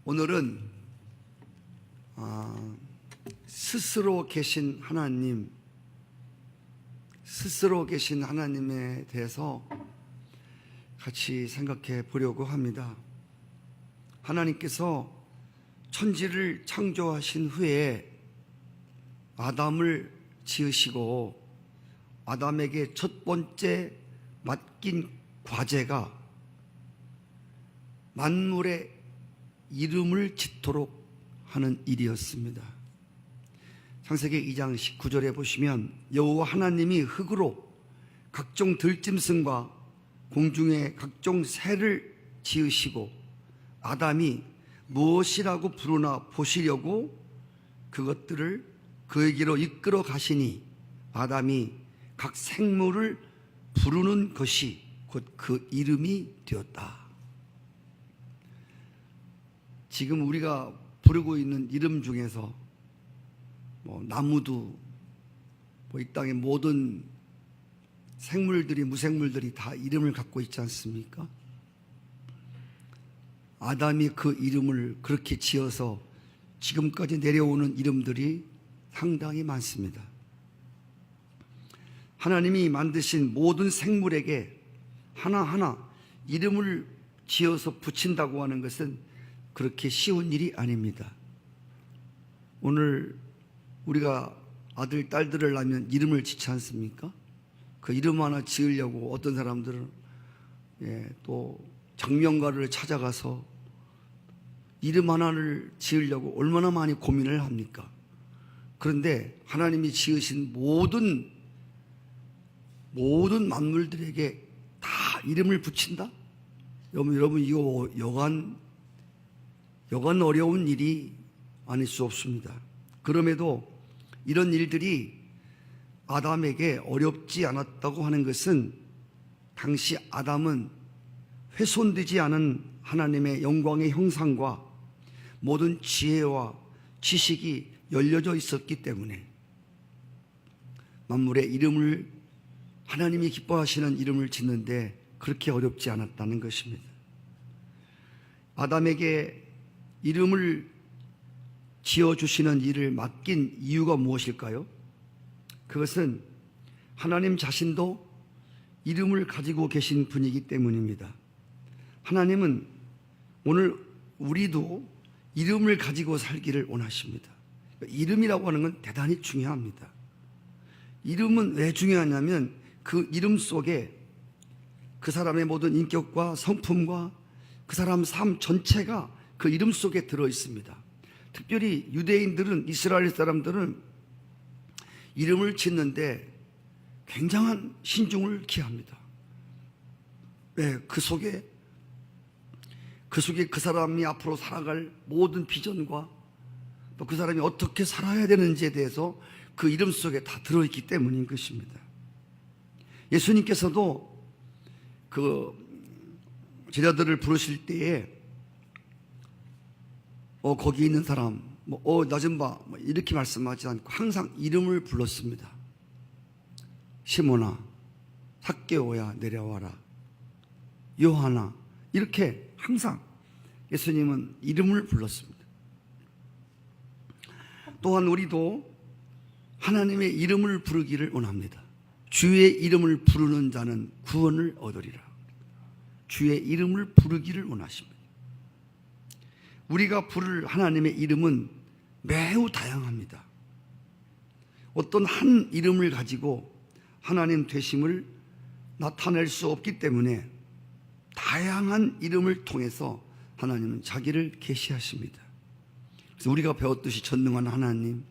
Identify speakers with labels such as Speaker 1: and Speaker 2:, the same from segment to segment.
Speaker 1: 오늘은 스스로 계신 하나님에 대해서 같이 생각해 보려고 합니다. 하나님께서 천지를 창조하신 후에 아담을 지으시고 아담에게 첫 번째 맡긴 과제가 만물의 이름을 짓도록 하는 일이었습니다. 창세기 2장 19절에 보시면 여호와 하나님이 흙으로 각종 들짐승과 공중의 각종 새를 지으시고 아담이 무엇이라고 부르나 보시려고 그것들을 그에게로 이끌어 가시니 아담이 각 생물을 부르는 것이 곧 그 이름이 되었다. 지금 우리가 부르고 있는 이름 중에서 나무도 이 땅의 모든 생물들이 무생물들이 다 이름을 갖고 있지 않습니까? 아담이 그 이름을 그렇게 지어서 지금까지 내려오는 이름들이 상당히 많습니다. 하나님이 만드신 모든 생물에게 하나하나 이름을 지어서 붙인다고 하는 것은 그렇게 쉬운 일이 아닙니다. 오늘 우리가 아들, 딸들을 낳으면 이름을 짓지 않습니까? 그 이름 하나 지으려고 어떤 사람들은 또 정명가를 찾아가서 이름 하나를 지으려고 얼마나 많이 고민을 합니까? 그런데 하나님이 지으신 모든 만물들에게 다 이름을 붙인다? 여러분 이거 여간 어려운 일이 아닐 수 없습니다. 그럼에도 이런 일들이 아담에게 어렵지 않았다고 하는 것은 당시 아담은 훼손되지 않은 하나님의 영광의 형상과 모든 지혜와 지식이 열려져 있었기 때문에 만물의 이름을 하나님이 기뻐하시는 이름을 짓는데 그렇게 어렵지 않았다는 것입니다. 아담에게 이름을 지어주시는 일을 맡긴 이유가 무엇일까요? 그것은 하나님 자신도 이름을 가지고 계신 분이기 때문입니다. 하나님은 오늘 우리도 이름을 가지고 살기를 원하십니다. 이름이라고 하는 건 대단히 중요합니다. 이름은 왜 중요하냐면 그 이름 속에 그 사람의 모든 인격과 성품과 그 사람 삶 전체가 그 이름 속에 들어 있습니다. 특별히 유대인들은, 이스라엘 사람들은 이름을 짓는데 굉장한 신중을 기합니다. 왜? 그 속에 그 사람이 앞으로 살아갈 모든 비전과 또 그 사람이 어떻게 살아야 되는지에 대해서 그 이름 속에 다 들어있기 때문인 것입니다. 예수님께서도 그 제자들을 부르실 때에 거기 있는 사람, 나 좀 봐, 이렇게 말씀하지 않고 항상 이름을 불렀습니다. 시몬아, 삭개오야, 내려와라. 요한아, 이렇게 항상 예수님은 이름을 불렀습니다. 또한 우리도 하나님의 이름을 부르기를 원합니다. 주의 이름을 부르는 자는 구원을 얻으리라. 주의 이름을 부르기를 원하십니다. 우리가 부를 하나님의 이름은 매우 다양합니다. 어떤 한 이름을 가지고 하나님 되심을 나타낼 수 없기 때문에 다양한 이름을 통해서 하나님은 자기를 계시하십니다. 그래서 우리가 배웠듯이 전능한 하나님,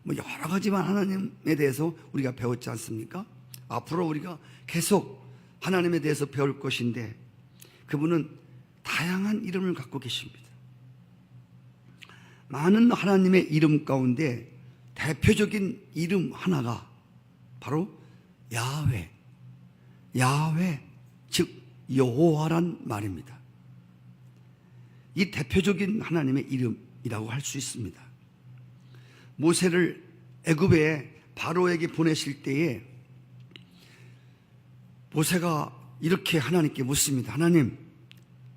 Speaker 1: 여러 가지만 하나님에 대해서 우리가 배웠지 않습니까? 앞으로 우리가 계속 하나님에 대해서 배울 것인데 그분은 다양한 이름을 갖고 계십니다. 많은 하나님의 이름 가운데 대표적인 이름 하나가 바로 야훼, 즉 여호와란 말입니다. 이 대표적인 하나님의 이름이라고 할 수 있습니다. 모세를 애굽에 바로에게 보내실 때에 모세가 이렇게 하나님께 묻습니다. 하나님,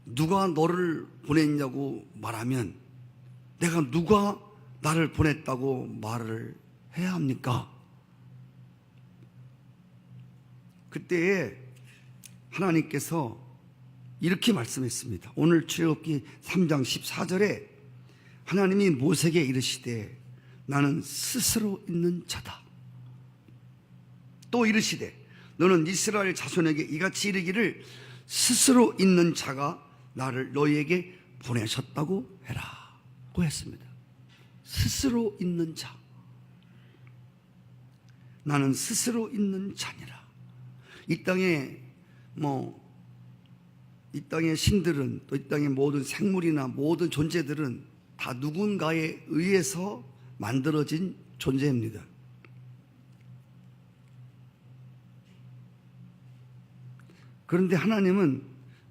Speaker 1: 누가 너를 보냈냐고 말하면 내가 누가 나를 보냈다고 말을 해야 합니까? 그때에 하나님께서 이렇게 말씀했습니다. 오늘 출애굽기 3장 14절에 하나님이 모세에게 이르시되 나는 스스로 있는 자다. 또 이르시되 너는 이스라엘 자손에게 이같이 이르기를 스스로 있는 자가 나를 너희에게 보내셨다고 해라고 했습니다. 스스로 있는 자. 나는 스스로 있는 자니라. 이 땅에 이 땅의 신들은 또 이 땅의 모든 생물이나 모든 존재들은 다 누군가에 의해서 만들어진 존재입니다. 그런데 하나님은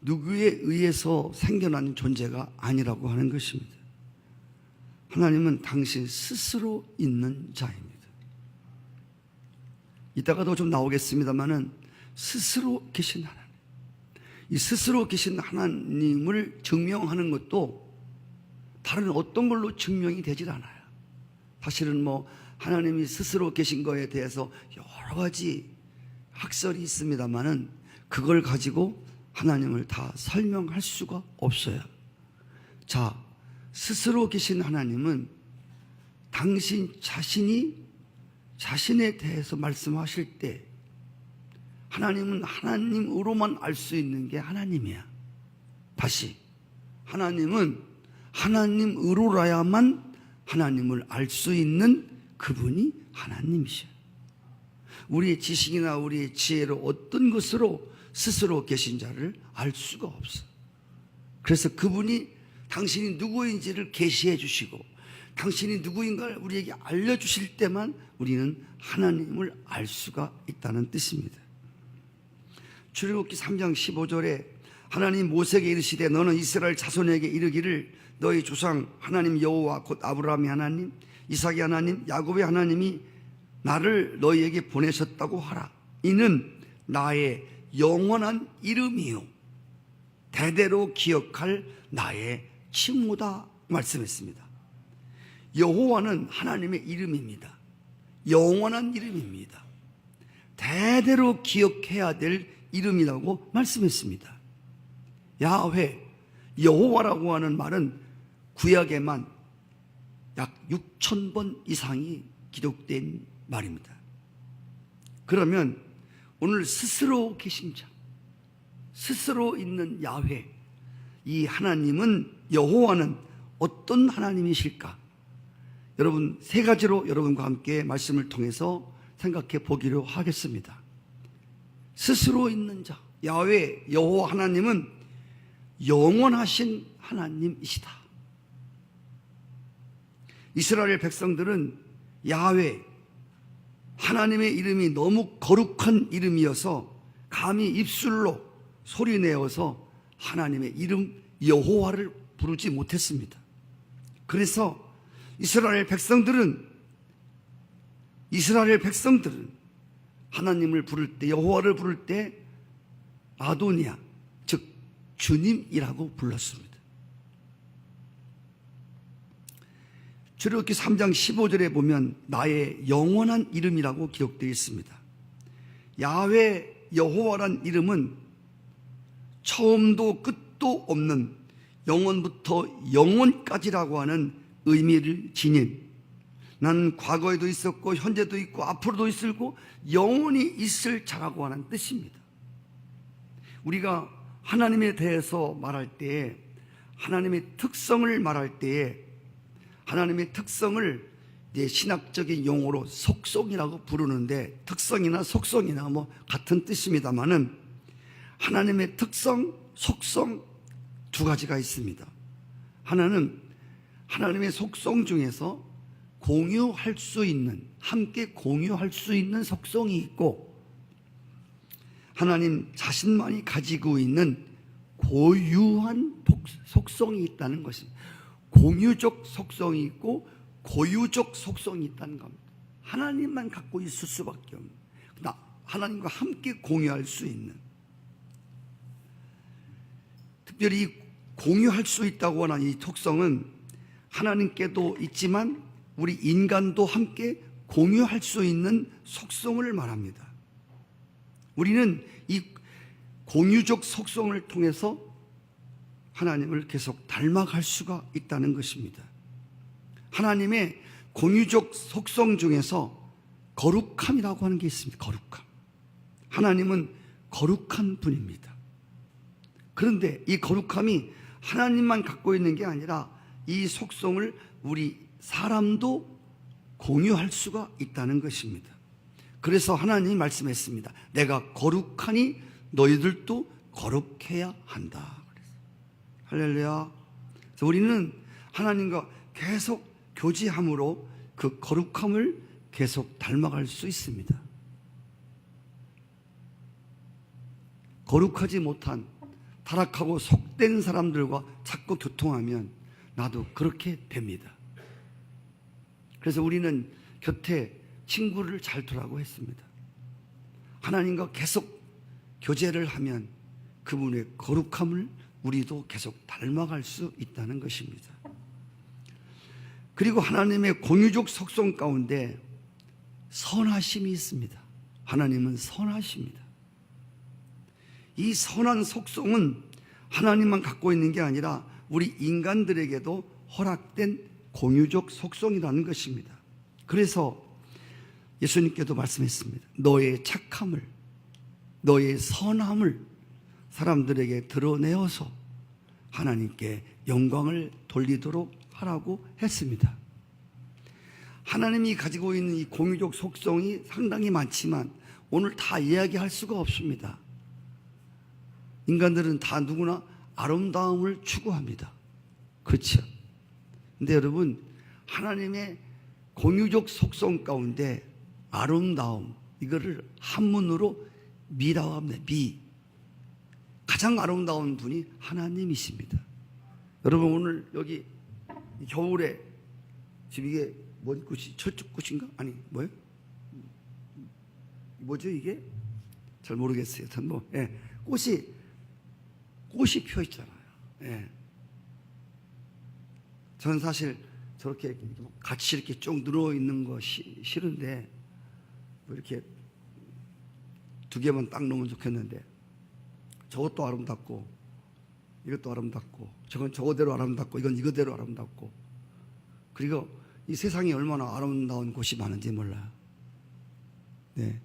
Speaker 1: 누구에 의해서 생겨난 존재가 아니라고 하는 것입니다. 하나님은 당신 스스로 있는 자입니다. 이따가도 좀 나오겠습니다만은 스스로 계신 하나님, 이 스스로 계신 하나님을 증명하는 것도 다른 어떤 걸로 증명이 되질 않아요. 사실은 하나님이 스스로 계신 거에 대해서 여러 가지 학설이 있습니다만은 그걸 가지고 하나님을 다 설명할 수가 없어요. 자, 스스로 계신 하나님은 당신 자신이 자신에 대해서 말씀하실 때 하나님은 하나님으로만 알 수 있는 게 하나님이야. 다시, 하나님은 하나님으로라야만 하나님을 알 수 있는 그분이 하나님이셔. 우리의 지식이나 우리의 지혜로 어떤 것으로 스스로 계신 자를 알 수가 없어. 그래서 그분이 당신이 누구인지를 계시해 주시고 당신이 누구인가를 우리에게 알려주실 때만 우리는 하나님을 알 수가 있다는 뜻입니다. 출애굽기 3장 15절에 하나님 모세에게 이르시되 너는 이스라엘 자손에게 이르기를 너희 조상 하나님 여호와 곧 아브라함의 하나님 이삭의 하나님 야곱의 하나님이 나를 너희에게 보내셨다고 하라. 이는 나의 영원한 이름이요 대대로 기억할 나의 칭호다 말씀했습니다. 여호와는 하나님의 이름입니다. 영원한 이름입니다. 대대로 기억해야 될 이름이라고 말씀했습니다. 야훼, 여호와라고 하는 말은 구약에만 약 6,000번 이상이 기록된 말입니다. 그러면 오늘 스스로 계신 자, 스스로 있는 야훼, 이 하나님은, 여호와는 어떤 하나님이실까? 여러분, 세 가지로 여러분과 함께 말씀을 통해서 생각해 보기로 하겠습니다. 스스로 있는 자, 야훼, 여호와 하나님은 영원하신 하나님이시다. 이스라엘 백성들은 야훼, 하나님의 이름이 너무 거룩한 이름이어서 감히 입술로 소리내어서 하나님의 이름 여호와를 부르지 못했습니다. 그래서 이스라엘 백성들은 하나님을 부를 때, 여호와를 부를 때 아도니아, 즉 주님이라고 불렀습니다. 출애굽기 3장 15절에 보면 나의 영원한 이름이라고 기록되어 있습니다. 야훼 여호와란 이름은 처음도 끝도 없는 영원부터 영원까지라고 하는 의미를 지닌, 나는 과거에도 있었고 현재도 있고 앞으로도 있을고 영원히 있을 자라고 하는 뜻입니다. 우리가 하나님에 대해서 말할 때에, 하나님의 특성을 말할 때에 하나님의 특성을 신학적인 용어로 속성이라고 부르는데, 특성이나 속성이나 같은 뜻입니다만은 하나님의 특성, 속성 두 가지가 있습니다. 하나는 하나님의 속성 중에서 공유할 수 있는, 함께 공유할 수 있는 속성이 있고, 하나님 자신만이 가지고 있는 고유한 속성이 있다는 것입니다. 공유적 속성이 있고 고유적 속성이 있다는 겁니다. 하나님만 갖고 있을 수밖에 없는, 하나님과 함께 공유할 수 있는, 특별히 공유할 수 있다고 하는 이 속성은 하나님께도 있지만 우리 인간도 함께 공유할 수 있는 속성을 말합니다. 우리는 이 공유적 속성을 통해서 하나님을 계속 닮아갈 수가 있다는 것입니다. 하나님의 공유적 속성 중에서 거룩함이라고 하는 게 있습니다. 거룩함. 하나님은 거룩한 분입니다. 그런데 이 거룩함이 하나님만 갖고 있는 게 아니라 이 속성을 우리 사람도 공유할 수가 있다는 것입니다. 그래서 하나님이 말씀했습니다. 내가 거룩하니 너희들도 거룩해야 한다. 할렐루야. 그래서 우리는 하나님과 계속 교제함으로 그 거룩함을 계속 닮아갈 수 있습니다. 거룩하지 못한 타락하고 속된 사람들과 자꾸 교통하면 나도 그렇게 됩니다. 그래서 우리는 곁에 친구를 잘 두라고 했습니다. 하나님과 계속 교제를 하면 그분의 거룩함을 우리도 계속 닮아갈 수 있다는 것입니다. 그리고 하나님의 공유적 속성 가운데 선하심이 있습니다. 하나님은 선하십니다. 이 선한 속성은 하나님만 갖고 있는 게 아니라 우리 인간들에게도 허락된 공유적 속성이라는 것입니다. 그래서 예수님께도 말씀했습니다. 너의 착함을, 너의 선함을 사람들에게 드러내어서 하나님께 영광을 돌리도록 하라고 했습니다. 하나님이 가지고 있는 이 공유적 속성이 상당히 많지만 오늘 다 이야기할 수가 없습니다. 인간들은 다 누구나 아름다움을 추구합니다. 그렇죠? 근데 여러분, 하나님의 공유적 속성 가운데 아름다움, 이거를 한문으로 미라고 합니다. 미. 가장 아름다운 분이 하나님이십니다. 여러분, 오늘 여기 겨울에 지금 이게 뭔 꽃이? 철쭉꽃인가? 아니, 뭐예요? 뭐죠 이게? 잘 모르겠어요. 꽃이 펴 있잖아요. 예. 저는 사실 저렇게 같이 이렇게 쭉 누워 있는 거 싫은데 뭐 이렇게 두 개만 딱 놓으면 좋겠는데 저것도 아름답고 이것도 아름답고 저건 저거대로 아름답고 이건 이거대로 아름답고 그리고 이 세상에 얼마나 아름다운 곳이 많은지 몰라요. 네.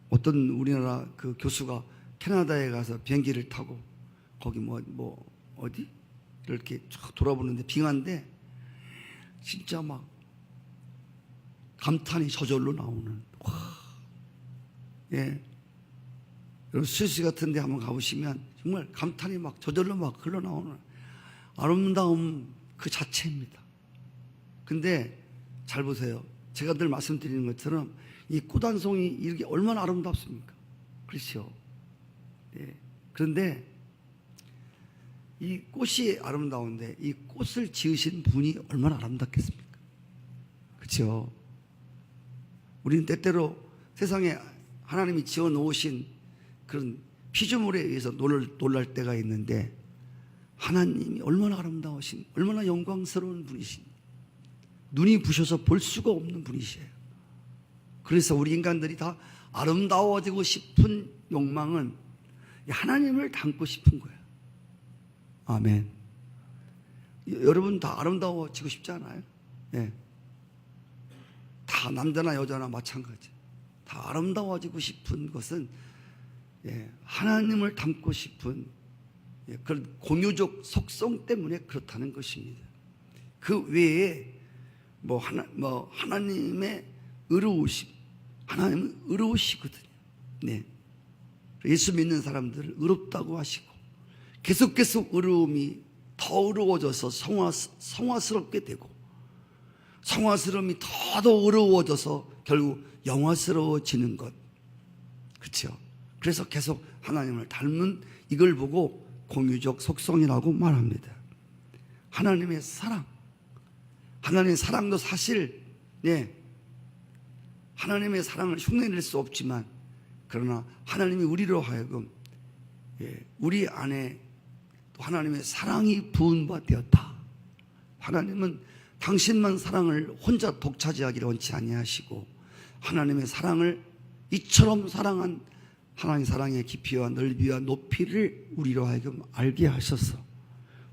Speaker 1: 어떤 우리나라 그 교수가 캐나다에 가서 비행기를 타고 거기 어디? 이렇게 쫙 돌아보는데 빙하인데 진짜 막 감탄이 저절로 나오는. 와. 예. 여러분 스위스 같은 데 한번 가보시면 정말 감탄이 막 저절로 막 흘러나오는 아름다움 그 자체입니다. 근데 잘 보세요. 제가 늘 말씀드리는 것처럼 이 꽃 한 송이 이렇게 얼마나 아름답습니까? 그렇죠. 예. 그런데 이 꽃이 아름다운데 이 꽃을 지으신 분이 얼마나 아름답겠습니까? 그렇죠. 우리는 때때로 세상에 하나님이 지어 놓으신 그런 피조물에 의해서 놀랄 때가 있는데 하나님이 얼마나 아름다우신, 얼마나 영광스러운 분이신, 눈이 부셔서 볼 수가 없는 분이시에요. 그래서 우리 인간들이 다 아름다워지고 싶은 욕망은 하나님을 닮고 싶은 거예요. 아멘. 여러분 다 아름다워지고 싶지 않아요? 예. 다 남자나 여자나 마찬가지. 다 아름다워지고 싶은 것은 하나님을 닮고 싶은 그런 공유적 속성 때문에 그렇다는 것입니다. 그 외에 하나님의 의로우심, 하나님은 의로우시거든요. 네. 예수 믿는 사람들을 의롭다고 하시고 계속 의로움이 더 의로워져서 성화스럽게 되고 성화스러움이 더 의로워져서 결국 영화스러워지는 것. 그렇죠? 그래서 계속 하나님을 닮는 이걸 보고 공유적 속성이라고 말합니다. 하나님의 사랑. 하나님의 사랑도 사실 하나님의 사랑을 흉내낼 수 없지만 그러나 하나님이 우리로 하여금 우리 안에 또 하나님의 사랑이 부은 바 되었다. 하나님은 당신만 사랑을 혼자 독차지하기를 원치 아니하시고 하나님의 사랑을 이처럼 사랑한 하나님의 사랑의 깊이와 넓이와 높이를 우리로 하여금 알게 하셔서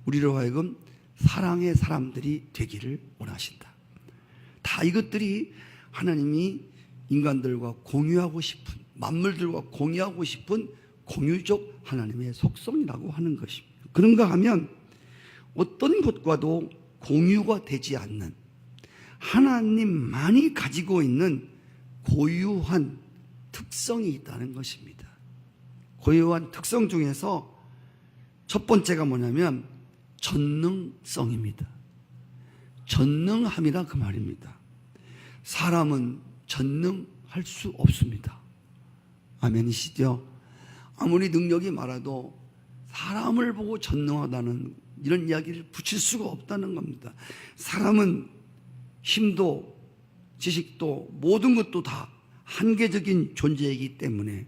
Speaker 1: 우리로 하여금 사랑의 사람들이 되기를 원하신다. 다 이것들이 하나님이 인간들과 공유하고 싶은, 만물들과 공유하고 싶은 공유적 하나님의 속성이라고 하는 것입니다. 그런가 하면 어떤 것과도 공유가 되지 않는 하나님만이 가지고 있는 고유한 특성이 있다는 것입니다. 고유한 특성 중에서 첫 번째가 뭐냐면 전능성입니다. 전능함이라 그 말입니다. 사람은 전능할 수 없습니다. 아멘이시죠? 아무리 능력이 많아도 사람을 보고 전능하다는 이런 이야기를 붙일 수가 없다는 겁니다. 사람은 힘도 지식도 모든 것도 다 한계적인 존재이기 때문에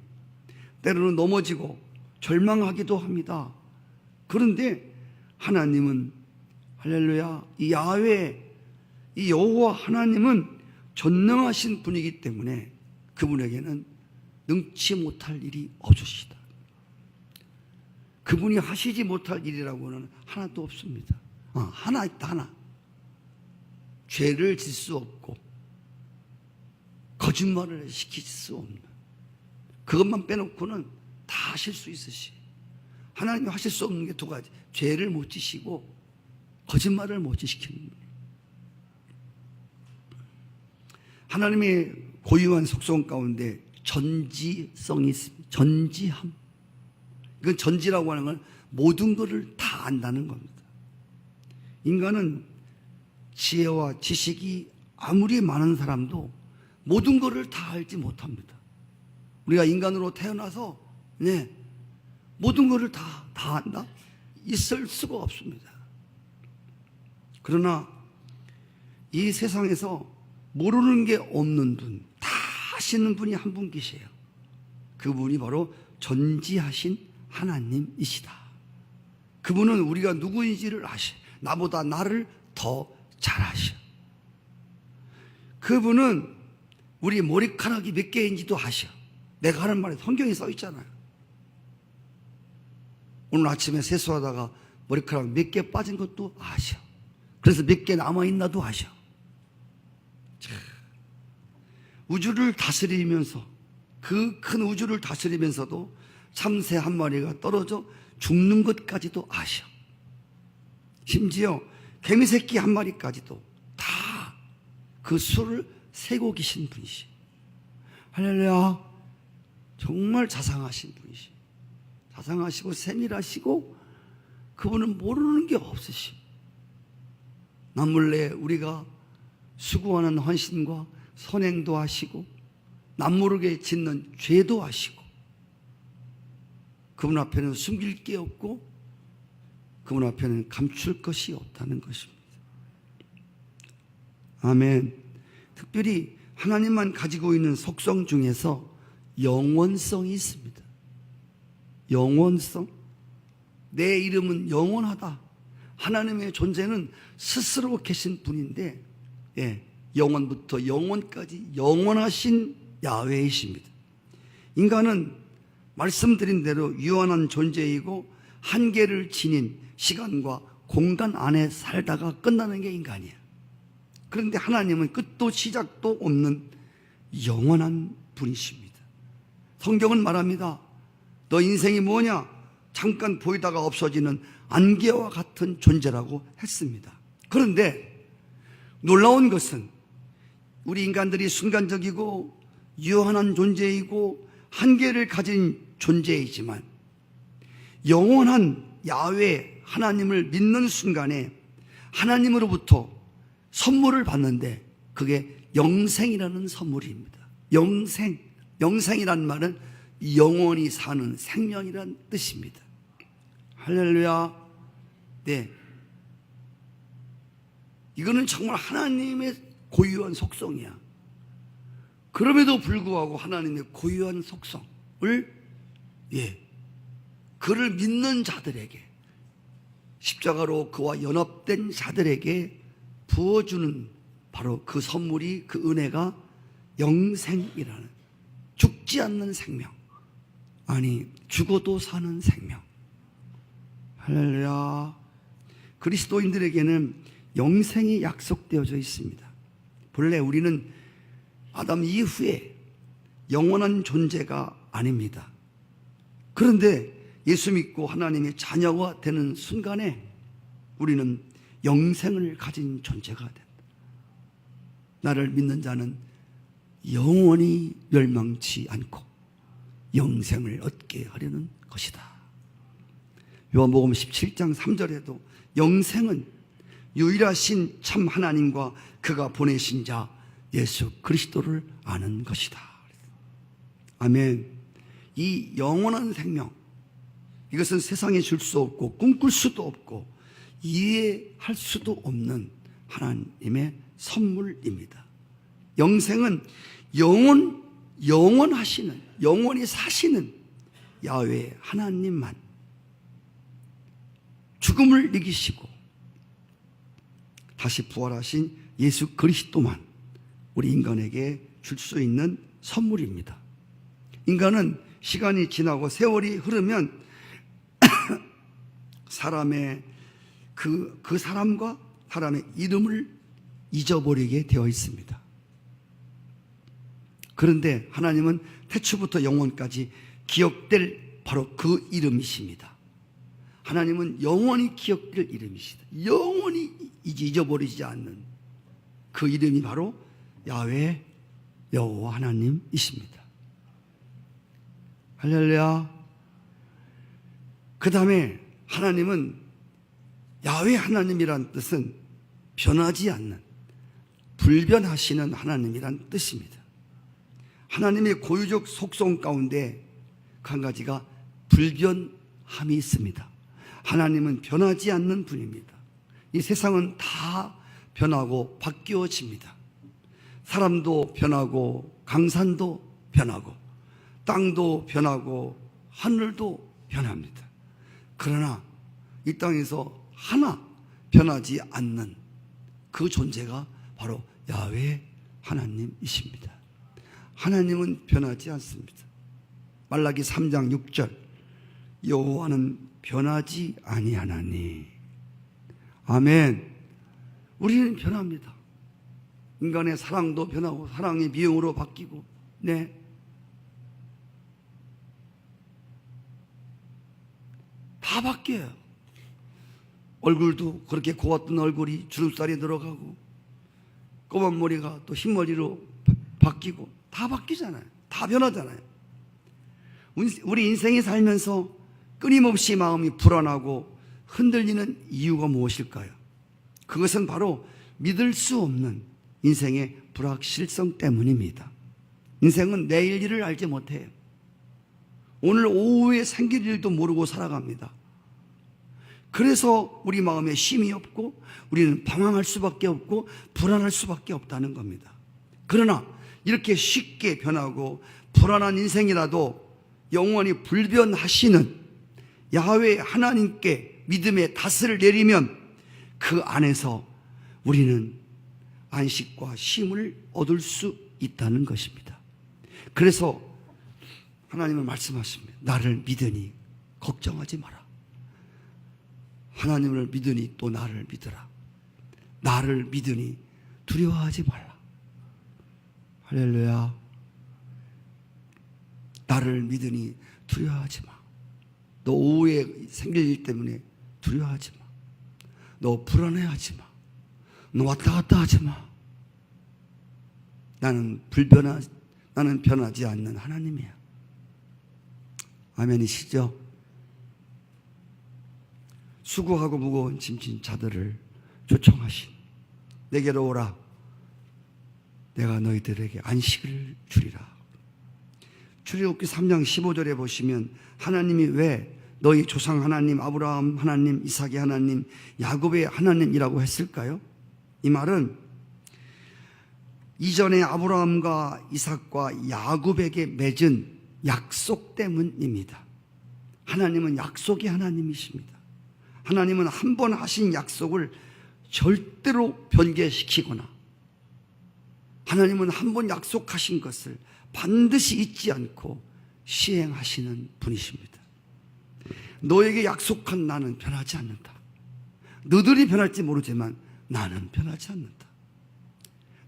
Speaker 1: 때로는 넘어지고 절망하기도 합니다. 그런데 하나님은 할렐루야, 이 야훼, 이 여호와 하나님은 전능하신 분이기 때문에 그분에게는 능치 못할 일이 없으시다. 그분이 하시지 못할 일이라고는 하나도 없습니다. 하나 있다, 하나. 죄를 질 수 없고 거짓말을 시킬 수 없는, 그것만 빼놓고는 다 하실 수 있으시. 하나님이 하실 수 없는 게 두 가지. 죄를 못 지시고 거짓말을 못 지시키는 거예요. 하나님의 고유한 속성 가운데 전지성이 있습니다. 전지함. 이건 전지라고 하는 건 모든 것을 다 안다는 겁니다. 인간은 지혜와 지식이 아무리 많은 사람도 모든 것을 다 알지 못합니다. 우리가 인간으로 태어나서 모든 것을 다 안다? 있을 수가 없습니다. 그러나 이 세상에서 모르는 게 없는 분, 다 아시는 분이 한 분 계세요. 그분이 바로 전지하신 하나님이시다. 그분은 우리가 누구인지를 아셔. 나보다 나를 더 잘 아셔. 그분은 우리 머리카락이 몇 개인지도 아셔. 내가 하는 말에 성경에 써 있잖아요. 오늘 아침에 세수하다가 머리카락 몇 개 빠진 것도 아셔. 그래서 몇 개 남아있나도 아셔. 우주를 다스리면서, 그 큰 우주를 다스리면서도 참새 한 마리가 떨어져 죽는 것까지도 아셔. 심지어 개미새끼 한 마리까지도 다 그 수를 세고 계신 분이시. 할렐루야. 정말 자상하신 분이시. 자상하시고 세밀하시고 그분은 모르는 게 없으시. 남몰래 우리가 수고하는 헌신과 선행도 하시고 남모르게 짓는 죄도 하시고 그분 앞에는 숨길 게 없고 그분 앞에는 감출 것이 없다는 것입니다. 아멘. 특별히 하나님만 가지고 있는 속성 중에서 영원성이 있습니다. 영원성. 내 이름은 영원하다. 하나님의 존재는 스스로 계신 분인데 영원부터 영원까지 영원하신 야훼이십니다. 인간은 말씀드린 대로 유한한 존재이고 한계를 지닌 시간과 공간 안에 살다가 끝나는 게 인간이야. 그런데 하나님은 끝도 시작도 없는 영원한 분이십니다. 성경은 말합니다. 너 인생이 뭐냐? 잠깐 보이다가 없어지는 안개와 같은 존재라고 했습니다. 그런데 놀라운 것은 우리 인간들이 순간적이고 유한한 존재이고 한계를 가진 존재이지만 영원한 야훼 하나님을 믿는 순간에 하나님으로부터 선물을 받는데 그게 영생이라는 선물입니다. 영생. 영생이란 말은 영원히 사는 생명이란 뜻입니다. 할렐루야. 네. 이거는 정말 하나님의 고유한 속성이야. 그럼에도 불구하고 하나님의 고유한 속성을 그를 믿는 자들에게 십자가로 그와 연합된 자들에게 부어주는 바로 그 선물이, 그 은혜가 영생이라는, 죽지 않는 생명, 아니 죽어도 사는 생명. 할렐루야. 그리스도인들에게는 영생이 약속되어져 있습니다. 본래 우리는 아담 이후에 영원한 존재가 아닙니다. 그런데 예수 믿고 하나님의 자녀가 되는 순간에 우리는 영생을 가진 존재가 된다. 나를 믿는 자는 영원히 멸망치 않고 영생을 얻게 하려는 것이다. 요한복음 17장 3절에도 영생은 유일하신 참 하나님과 그가 보내신 자 예수 그리스도를 아는 것이다. 아멘. 이 영원한 생명, 이것은 세상에 줄 수 없고 꿈꿀 수도 없고 이해할 수도 없는 하나님의 선물입니다. 영생은 영원하시는, 영원히 사시는 야훼 하나님만, 죽음을 이기시고 다시 부활하신 예수 그리스도만 우리 인간에게 줄 수 있는 선물입니다. 인간은 시간이 지나고 세월이 흐르면 사람의 그 사람과 사람의 이름을 잊어버리게 되어 있습니다. 그런데 하나님은 태초부터 영원까지 기억될 바로 그 이름이십니다. 하나님은 영원히 기억될 이름이시다. 영원히 잊어버리지 않는 그 이름이 바로 야훼 여호와 하나님이십니다. 할렐루야. 그 다음에 하나님은 야훼 하나님이란 뜻은 변하지 않는, 불변하시는 하나님이란 뜻입니다. 하나님의 고유적 속성 가운데 한 가지가 불변함이 있습니다. 하나님은 변하지 않는 분입니다. 이 세상은 다 변하고 바뀌어집니다. 사람도 변하고 강산도 변하고 땅도 변하고 하늘도 변합니다. 그러나 이 땅에서 하나 변하지 않는 그 존재가 바로 야훼 하나님이십니다. 하나님은 변하지 않습니다. 말라기 3장 6절 여호와는 변하지 아니하나니. 아멘. 우리는 변합니다. 인간의 사랑도 변하고 사랑이 미움으로 바뀌고, 네, 다 바뀌어요. 얼굴도 그렇게 고왔던 얼굴이 주름살이 들어가고 검은 머리가 또 흰머리로 바뀌고 다 바뀌잖아요. 다 변하잖아요. 우리 인생이 살면서 끊임없이 마음이 불안하고 흔들리는 이유가 무엇일까요? 그것은 바로 믿을 수 없는 인생의 불확실성 때문입니다. 인생은 내일 일을 알지 못해요. 오늘 오후에 생길 일도 모르고 살아갑니다. 그래서 우리 마음에 쉼이 없고 우리는 방황할 수밖에 없고 불안할 수밖에 없다는 겁니다. 그러나 이렇게 쉽게 변하고 불안한 인생이라도 영원히 불변하시는 야훼 하나님께 믿음의 닷을 내리면 그 안에서 우리는 안식과 쉼을 얻을 수 있다는 것입니다. 그래서 하나님은 말씀하십니다. 나를 믿으니 걱정하지 마라. 하나님을 믿으니 또 나를 믿으라. 나를 믿으니 두려워하지 말라. 할렐루야. 나를 믿으니 두려워하지 마. 너 오후에 생길 일 때문에 두려워하지 마. 너 불안해하지 마. 너 왔다 갔다 하지 마. 나는 변하지 않는 하나님이야. 아멘이시죠? 수고하고 무거운 짐진 자들을 초청하신 내게로 오라. 내가 너희들에게 안식을 주리라. 출애굽기 3장 15절에 보시면 하나님이 왜 너희 조상 하나님 아브라함 하나님 이삭의 하나님 야곱의 하나님이라고 했을까요? 이 말은 이전에 아브라함과 이삭과 야곱에게 맺은 약속 때문입니다. 하나님은 약속의 하나님이십니다. 하나님은 한 번 하신 약속을 절대로 변개시키거나 하나님은 한 번 약속하신 것을 반드시 잊지 않고 시행하시는 분이십니다. 너에게 약속한 나는 변하지 않는다. 너희들이 변할지 모르지만 나는 변하지 않는다.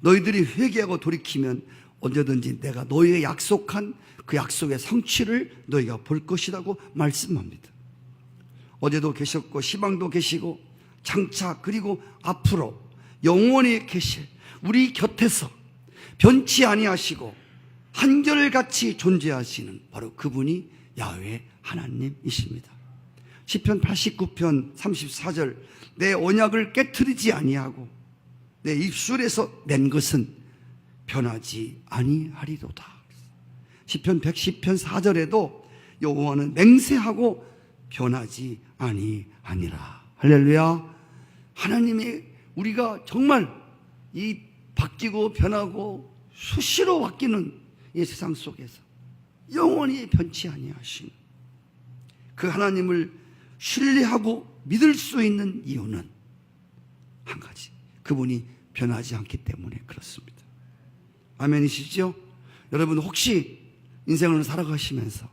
Speaker 1: 너희들이 회개하고 돌이키면 언제든지 내가 너희에게 약속한 그 약속의 성취를 너희가 볼 것이라고 말씀합니다. 어제도 계셨고 시방도 계시고 장차 그리고 앞으로 영원히 계실 우리 곁에서 변치 아니하시고 한결같이 존재하시는 바로 그분이 야훼 하나님이십니다. 시편 89편 34절 내 언약을 깨트리지 아니하고 내 입술에서 낸 것은 변하지 아니하리로다. 시편 110편 4절에도 여호와는 맹세하고 변하지 아니하니라. 할렐루야. 하나님이 우리가 정말 이 바뀌고 변하고 수시로 바뀌는 이 세상 속에서 영원히 변치 아니하신 그 하나님을 신뢰하고 믿을 수 있는 이유는 한 가지, 그분이 변하지 않기 때문에 그렇습니다. 아멘이시죠? 여러분 혹시 인생을 살아가시면서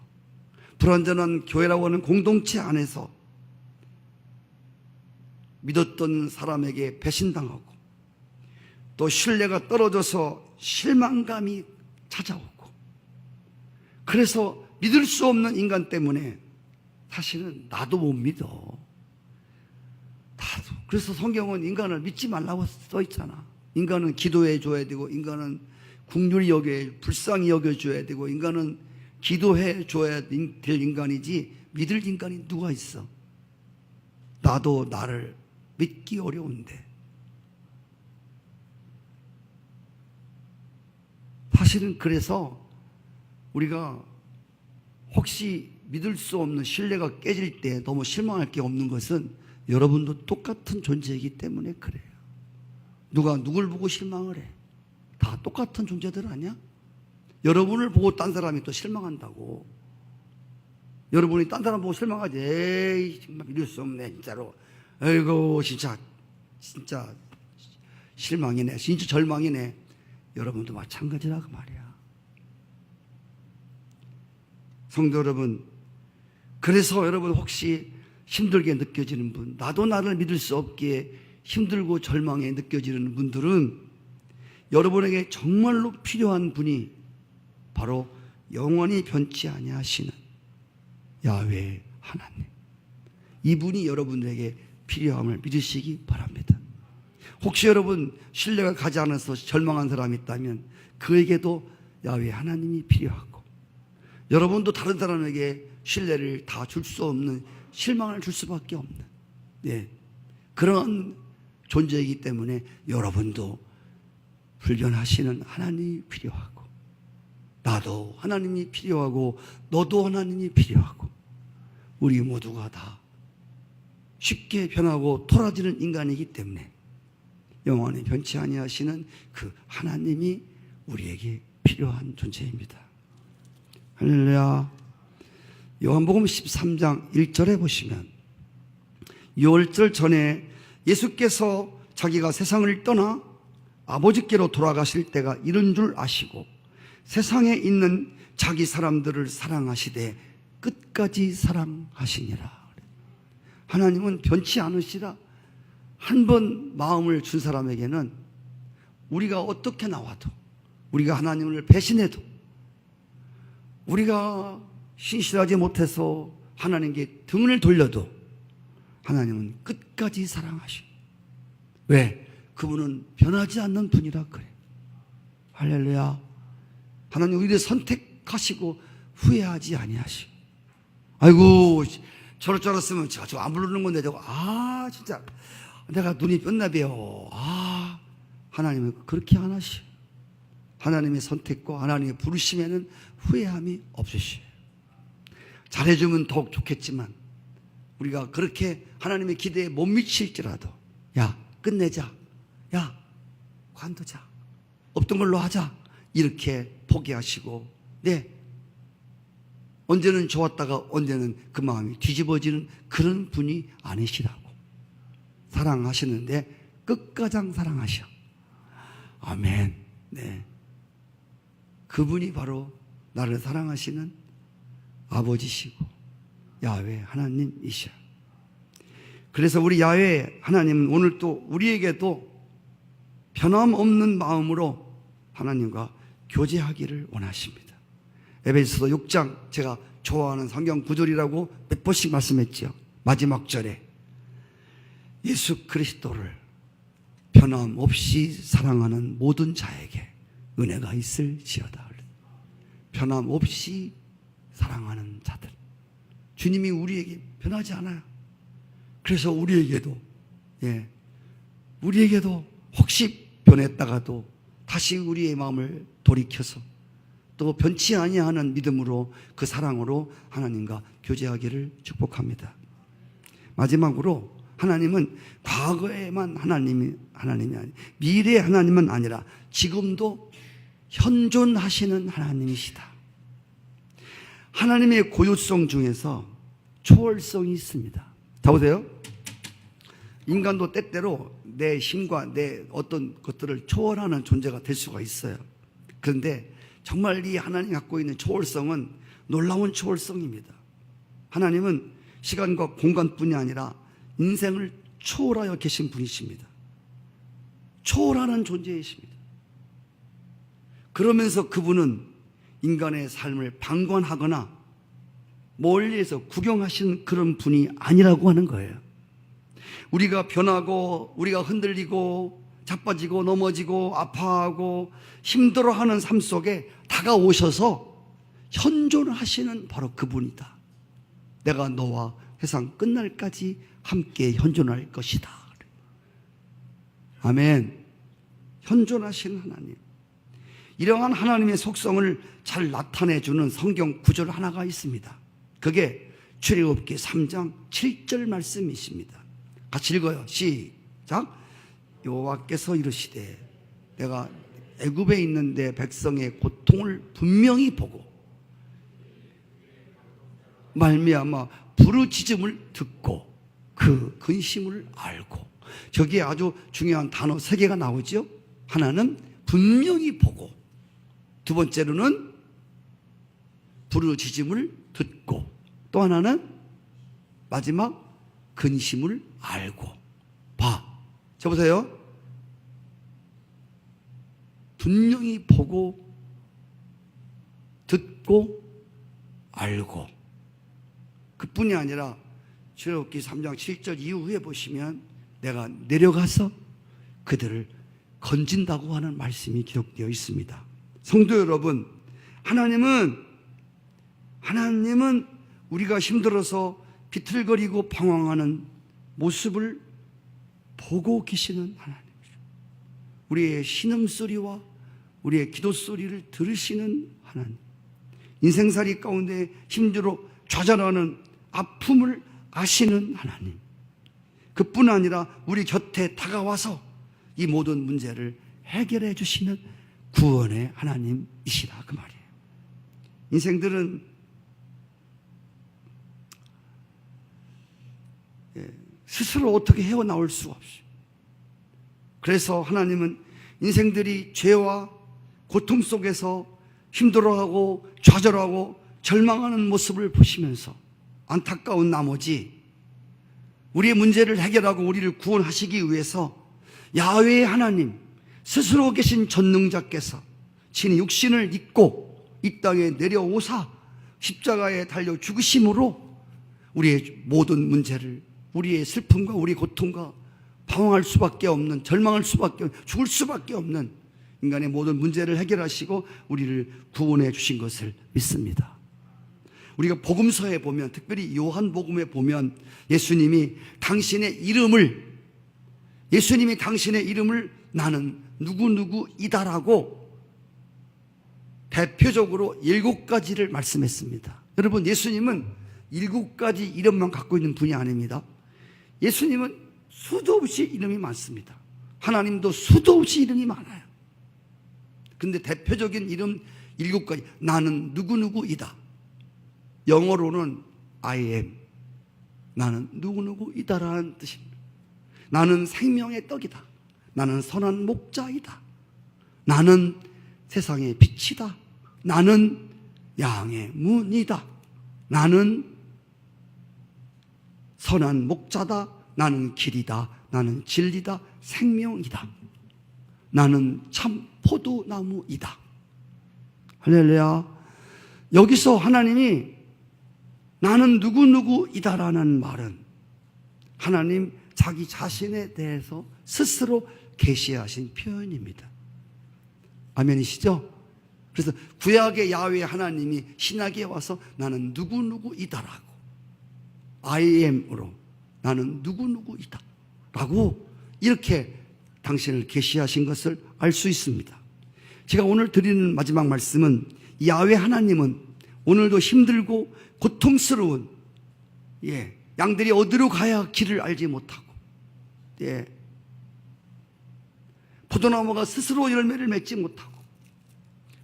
Speaker 1: 불완전한 교회라고 하는 공동체 안에서 믿었던 사람에게 배신당하고 또 신뢰가 떨어져서 실망감이 찾아오고 그래서 믿을 수 없는 인간 때문에 사실은 나도 못 믿어. 나도. 그래서 성경은 인간을 믿지 말라고 써 있잖아. 인간은 기도해 줘야 되고 인간은 긍휼히 여겨 불쌍히 여겨줘야 되고 인간은 기도해 줘야 될 인간이지 믿을 인간이 누가 있어? 나도 나를 믿기 어려운데 사실은 그래서 우리가 혹시 믿을 수 없는 신뢰가 깨질 때 너무 실망할 게 없는 것은 여러분도 똑같은 존재이기 때문에 그래요. 누가 누굴 보고 실망을 해? 다 똑같은 존재들 아니야? 여러분을 보고 딴 사람이 또 실망한다고. 여러분이 딴 사람 보고 실망하지. 에이 정말 믿을 수 없네 진짜로. 아이고 진짜 실망이네. 진짜 절망이네. 여러분도 마찬가지라고 말이야. 성도 여러분, 그래서 여러분 혹시 힘들게 느껴지는 분, 나도 나를 믿을 수 없기에 힘들고 절망에 느껴지는 분들은 여러분에게 정말로 필요한 분이 바로 영원히 변치 아니하시는 야훼 하나님, 이분이 여러분에게 필요함을 믿으시기 바랍니다. 혹시 여러분 신뢰가 가지 않아서 절망한 사람이 있다면 그에게도 야훼 하나님이 필요하고 여러분도 다른 사람에게 신뢰를 다 줄 수 없는 실망을 줄 수밖에 없는 그런 존재이기 때문에 여러분도 불변하시는 하나님이 필요하고 나도 하나님이 필요하고 너도 하나님이 필요하고 우리 모두가 다 쉽게 변하고 토라지는 인간이기 때문에 영원히 변치 아니하시는 그 하나님이 우리에게 필요한 존재입니다. 할렐루야. 요한복음 13장 1절에 보시면 6월절 전에 예수께서 자기가 세상을 떠나 아버지께로 돌아가실 때가 이른 줄 아시고 세상에 있는 자기 사람들을 사랑하시되 끝까지 사랑하시니라. 하나님은 변치 않으시라. 한 번 마음을 준 사람에게는 우리가 어떻게 나와도 우리가 하나님을 배신해도 우리가 신실하지 못해서 하나님께 등을 돌려도 하나님은 끝까지 사랑하시. 왜? 그분은 변하지 않는 분이라 그래. 할렐루야. 하나님 우리를 선택하시고 후회하지 아니하시. 아이고 저럴 줄 알았으면 저 안 부르는 건데 저거 진짜 내가 눈이 뼈나배요. 하나님은 그렇게 안 하시. 하나님의 선택과 하나님의 부르심에는 후회함이 없으시오. 잘해주면 더욱 좋겠지만 우리가 그렇게 하나님의 기대에 못 미칠지라도 야 끝내자, 야 관두자, 없던 걸로 하자 이렇게 포기하시고 언제는 좋았다가 언제는 그 마음이 뒤집어지는 그런 분이 아니시라고. 사랑하시는데 끝가장 사랑하셔. 아멘. 네. 그분이 바로 나를 사랑하시는 아버지시고 야훼 하나님이셔. 그래서 우리 야훼 하나님은 오늘 또 우리에게도 변함없는 마음으로 하나님과 교제하기를 원하십니다. 에베소서 6장, 제가 좋아하는 성경 구절이라고 몇 번씩 말씀했죠. 마지막 절에 예수 그리스도를 변함없이 사랑하는 모든 자에게 은혜가 있을지어다. 변함없이 사랑하는 자들, 주님이 우리에게 변하지 않아요. 그래서 우리에게도 혹시 변했다가도 다시 우리의 마음을 돌이켜서 또 변치 아니하는 믿음으로 그 사랑으로 하나님과 교제하기를 축복합니다. 마지막으로 하나님은 과거에만 하나님이 아니, 미래의 하나님은 아니라 지금도 현존하시는 하나님이시다. 하나님의 고유성 중에서 초월성이 있습니다. 자 보세요. 인간도 때때로 내 힘과 내 어떤 것들을 초월하는 존재가 될 수가 있어요. 그런데 정말 이 하나님이 갖고 있는 초월성은 놀라운 초월성입니다. 하나님은 시간과 공간뿐이 아니라 인생을 초월하여 계신 분이십니다. 초월하는 존재이십니다. 그러면서 그분은 인간의 삶을 방관하거나 멀리에서 구경하시는 그런 분이 아니라고 하는 거예요. 우리가 변하고 우리가 흔들리고 자빠지고 넘어지고 아파하고 힘들어하는 삶 속에 다가오셔서 현존하시는 바로 그분이다. 내가 너와 세상 끝날까지 함께 현존할 것이다. 아멘. 현존하시는 하나님. 이러한 하나님의 속성을 잘 나타내주는 성경 구절 하나가 있습니다. 그게 출애굽기 3장 7절 말씀이십니다. 같이 읽어요. 시작. 여호와께서 이르시되 내가 애굽에 있는 내 백성의 고통을 분명히 보고 말미암아 부르짖음을 듣고 그 근심을 알고. 저기에 아주 중요한 단어 3개가 나오죠. 하나는 분명히 보고, 두 번째로는 부르짖음을 듣고, 또 하나는 마지막 근심을 알고. 봐. 자 보세요. 분명히 보고 듣고 알고. 그뿐이 아니라 출애굽기 3장 7절 이후에 보시면 내가 내려가서 그들을 건진다고 하는 말씀이 기록되어 있습니다. 성도 여러분, 하나님은 우리가 힘들어서 비틀거리고 방황하는 모습을 보고 계시는 하나님이죠. 우리의 신음소리와 우리의 기도소리를 들으시는 하나님. 인생살이 가운데 힘들어 좌절하는 아픔을 아시는 하나님. 그뿐 아니라 우리 곁에 다가와서 이 모든 문제를 해결해 주시는 구원의 하나님이시라 그 말이에요. 인생들은 스스로 어떻게 헤어나올 수가 없어요. 그래서 하나님은 인생들이 죄와 고통 속에서 힘들어하고 좌절하고 절망하는 모습을 보시면서 안타까운 나머지 우리의 문제를 해결하고 우리를 구원하시기 위해서 야훼 하나님 스스로 계신 전능자께서 친히 육신을 입고 이 땅에 내려오사 십자가에 달려 죽으심으로 우리의 모든 문제를, 우리의 슬픔과 우리 고통과 방황할 수밖에 없는, 절망할 수밖에 없는, 죽을 수밖에 없는 인간의 모든 문제를 해결하시고 우리를 구원해 주신 것을 믿습니다. 우리가 복음서에 보면, 특별히 요한복음에 보면 예수님이 당신의 이름을 나는 누구누구이다라고 대표적으로 7가지를 말씀했습니다. 여러분, 예수님은 7가지 이름만 갖고 있는 분이 아닙니다. 예수님은 수도 없이 이름이 많습니다. 하나님도 수도 없이 이름이 많아요. 그런데 대표적인 이름 7가지, 나는 누구누구이다. 영어로는 I am, 나는 누구누구이다라는 뜻입니다. 나는 생명의 떡이다. 나는 선한 목자이다. 나는 세상의 빛이다. 나는 양의 문이다. 나는 선한 목자다. 나는 길이다. 나는 진리다. 생명이다. 나는 참 포도나무이다. 할렐루야. 여기서 하나님이 나는 누구누구이다라는 말은 하나님 자기 자신에 대해서 스스로 계시하신 표현입니다. 아멘이시죠? 그래서 구약의 야훼 하나님이 신약에 와서 나는 누구누구이다라고, I am으로 나는 누구누구이다 라고 이렇게 당신을 계시하신 것을 알 수 있습니다. 제가 오늘 드리는 마지막 말씀은 야훼 하나님은 오늘도 힘들고 고통스러운 양들이 어디로 가야 길을 알지 못하고 포도나무가 스스로 열매를 맺지 못하고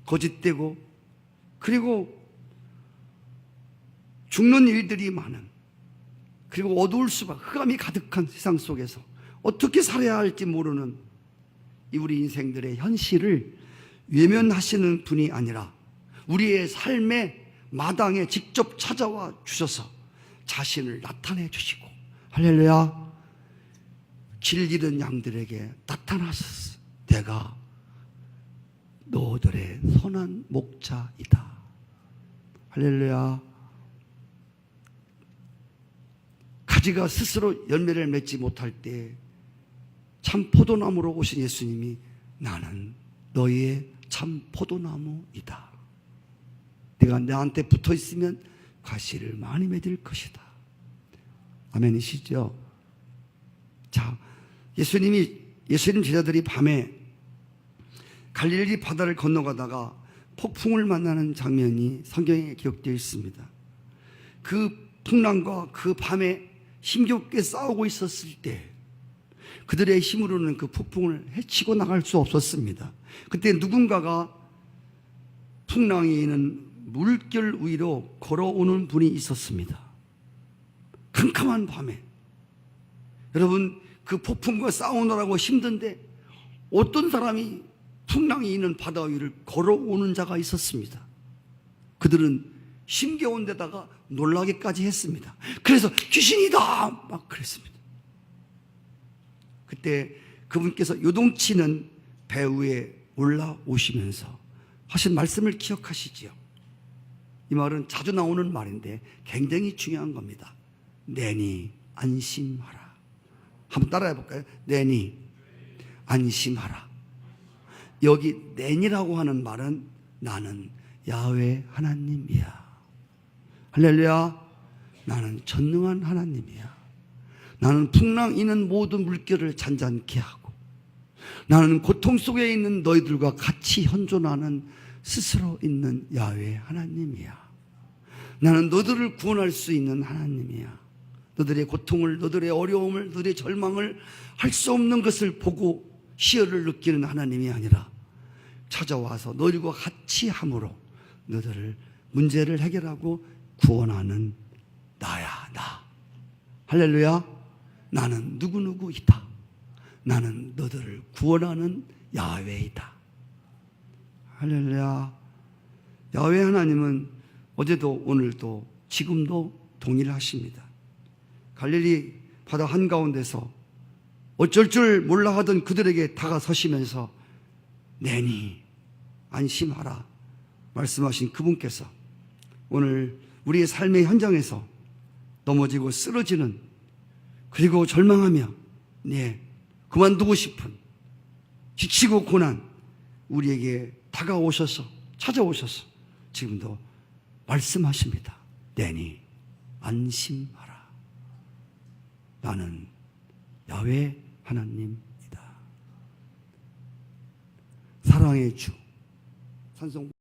Speaker 1: 거짓되고 그리고 죽는 일들이 많은, 그리고 어두울 수밖에, 흑암이 가득한 세상 속에서 어떻게 살아야 할지 모르는 이 우리 인생들의 현실을 외면하시는 분이 아니라 우리의 삶의 마당에 직접 찾아와 주셔서 자신을 나타내 주시고, 할렐루야, 길 잃은 양들에게 나타나셨어. 내가 너들의 선한 목자이다. 할렐루야. 가지가 스스로 열매를 맺지 못할 때 참 포도나무로 오신 예수님이 나는 너희의 참 포도나무이다. 네가 나한테 붙어 있으면 과실을 많이 맺을 것이다. 아멘이시죠? 자, 예수님 제자들이 밤에 갈릴리 바다를 건너가다가 폭풍을 만나는 장면이 성경에 기록되어 있습니다. 그 풍랑과 그 밤에 힘겹게 싸우고 있었을 때 그들의 힘으로는 그 폭풍을 헤치고 나갈 수 없었습니다. 그때 누군가가 풍랑이 있는 물결 위로 걸어오는 분이 있었습니다. 캄캄한 밤에 여러분, 그 폭풍과 싸우느라고 힘든데 어떤 사람이 풍랑이 있는 바다 위를 걸어오는 자가 있었습니다. 그들은 힘겨운 데다가 놀라기까지 했습니다. 그래서 귀신이다 막 그랬습니다. 그때 그분께서 요동치는 배 위에 올라오시면서 하신 말씀을 기억하시지요? 이 말은 자주 나오는 말인데 굉장히 중요한 겁니다. 내니 안심하라. 한번 따라해 볼까요? 내니 안심하라. 여기 내니라고 하는 말은 나는 야훼 하나님이야. 할렐루야. 나는 전능한 하나님이야. 나는 풍랑 있는 모든 물결을 잔잔케 하고, 나는 고통 속에 있는 너희들과 같이 현존하는 스스로 있는 야훼 하나님이야. 나는 너희들을 구원할 수 있는 하나님이야. 너희들의 고통을, 너희들의 어려움을, 너희들의 절망을, 할 수 없는 것을 보고 희열을 느끼는 하나님이 아니라 찾아와서 너희들과 같이 함으로 너희들을 문제를 해결하고 구원하는 나야, 나. 할렐루야. 나는 누구누구이다. 나는 너희들을 구원하는 야훼이다. 할렐루야. 야훼 하나님은 어제도 오늘도 지금도 동일하십니다. 갈릴리 바다 한가운데서 어쩔 줄 몰라 하던 그들에게 다가서시면서 내니 안심하라 말씀하신 그분께서 오늘 우리의 삶의 현장에서 넘어지고 쓰러지는, 그리고 절망하며 그만두고 싶은, 지치고 고난 우리에게 다가오셔서 찾아오셔서 지금도 말씀하십니다. 내니 안심하라. 나는 야훼 하나님이다. 사랑의 주 찬송